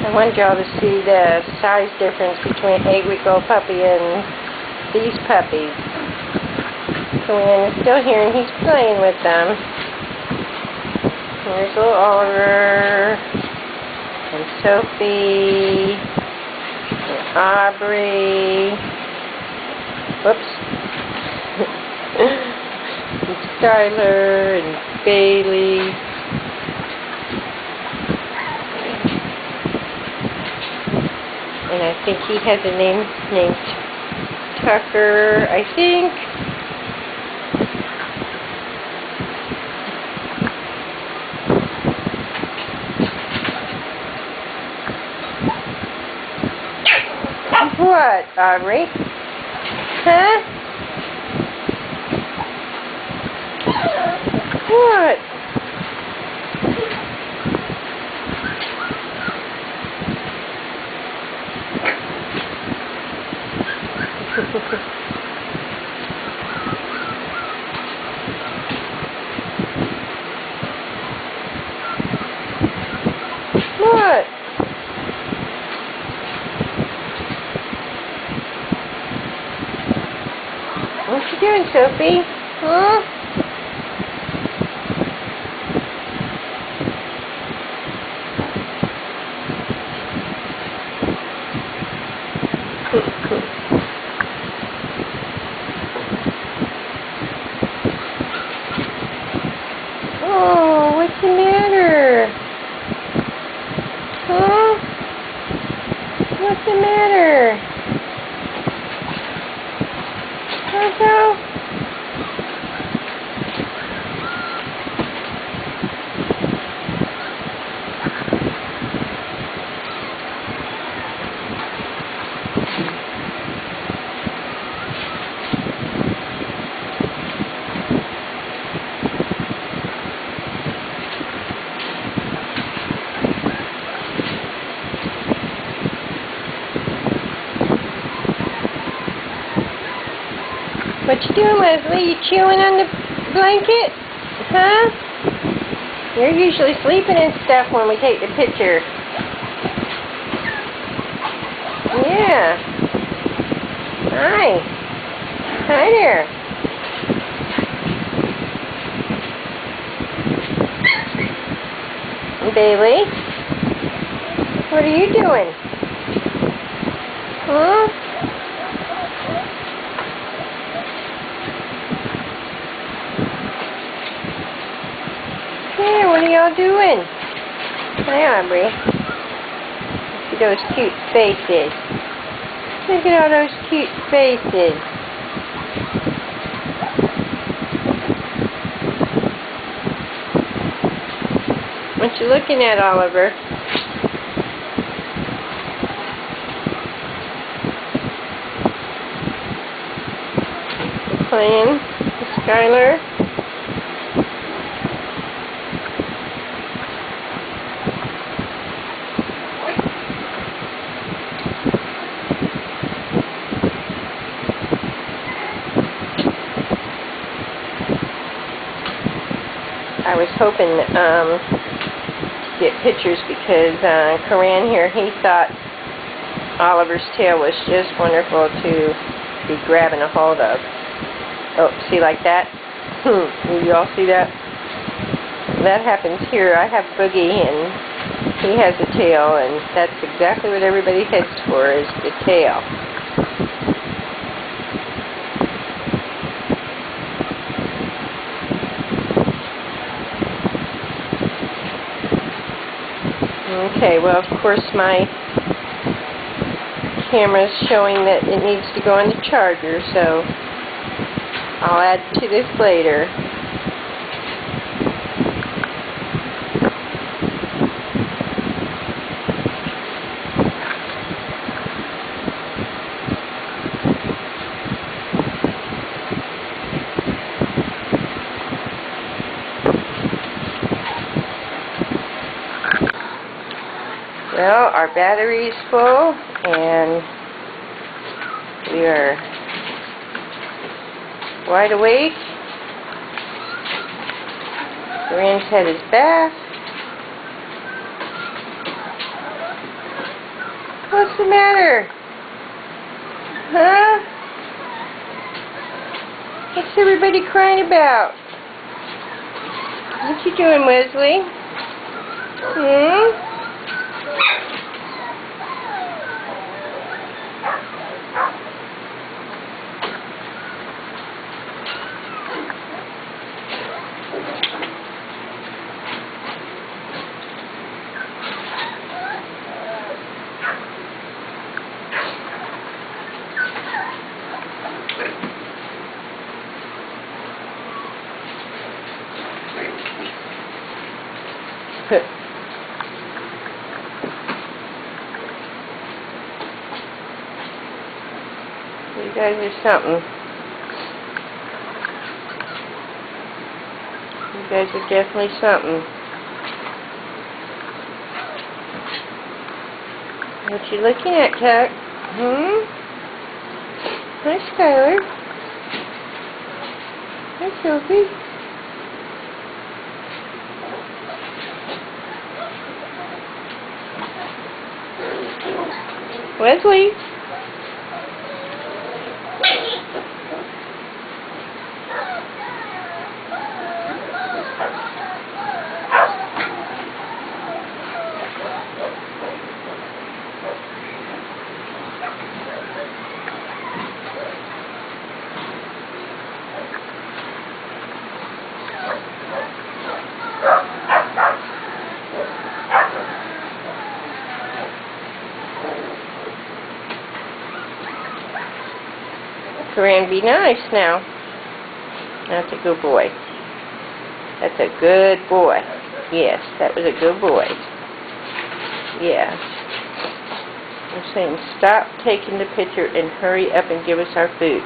I want y'all to see the size difference between an 8-week-old puppy and these puppies. Corinne is still here and he's playing with them. Here's little Oliver and Sophie and Aubrey. Whoops. And Skylar and Bailey. And I think he has a name named Tucker, I think. What, Aubrey? Huh? What? What? What you doing, Sophie? Huh? Oh, what's the matter? Huh? What's the matter? Coco? What you doing, Leslie? You chewing on the blanket? Huh? You're usually sleeping and stuff when we take the picture. Yeah. Hi. Hi there. Bailey? What are you doing? Huh? Hey, what are y'all doing? Hi, Aubrey. Look at those cute faces. Look at all those cute faces. What you looking at, Oliver? You playing with Skylar? I was hoping to get pictures because Corinne here, he thought Oliver's tail was just wonderful to be grabbing a hold of. Oh, see, like that? You all see that? That happens here. I have Boogie and he has a tail, and that's exactly what everybody heads for, is the tail. Okay, well, of course, my camera's showing that it needs to go on the charger, so I'll add to this later. Well, our battery is full, and we are wide awake. Corinne's had his bath. What's the matter? Huh? What's everybody crying about? What you doing, Wesley? Hmm? You guys are something. You guys are definitely something. What you looking at, Tuck? Hmm? Hi, Skylar. Hi, Sophie. Wesley. Corinne, be nice now. That's a good boy. That's a good boy. Yes, that was a good boy. Yeah. I'm saying stop taking the picture and hurry up and give us our food.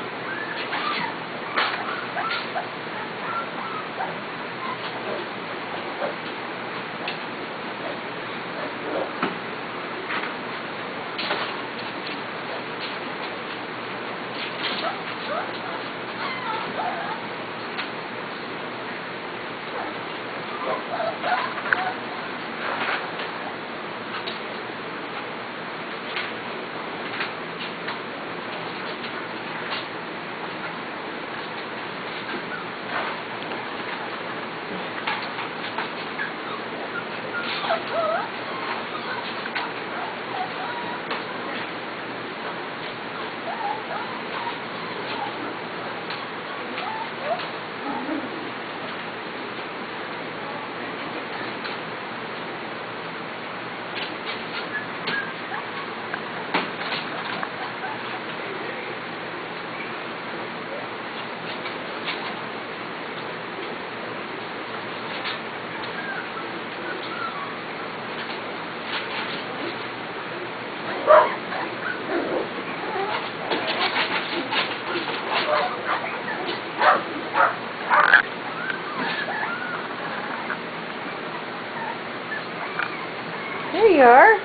There you are.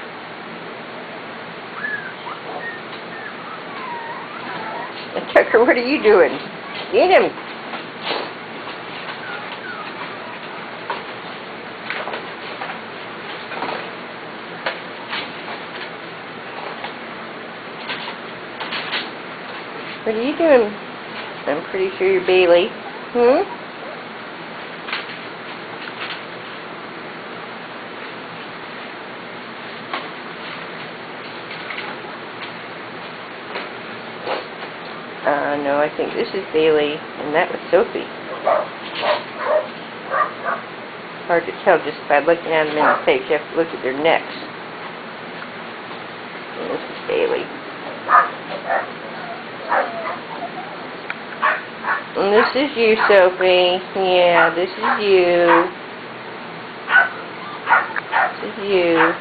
Tucker, what are you doing? Get him. What are you doing? I'm pretty sure you're Bailey. Hmm? No, I think this is Bailey, and that was Sophie. Hard to tell just by looking at them in the face. You have to look at their necks. And this is Bailey. And this is you, Sophie. Yeah, this is you. This is you.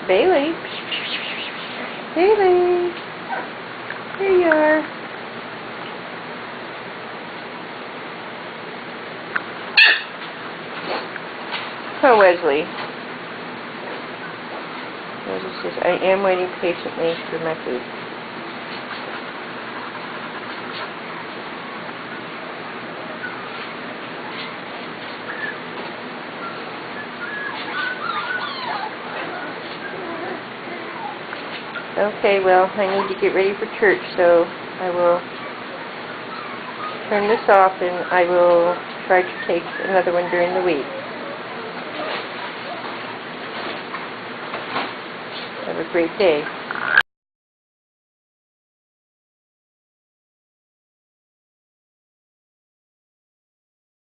Bailey. Bailey. Here you are. Oh, Wesley. Wesley says, I am waiting patiently for my food. Okay, well, I need to get ready for church, so I will turn this off and I will try to take another one during the week. Have a great day.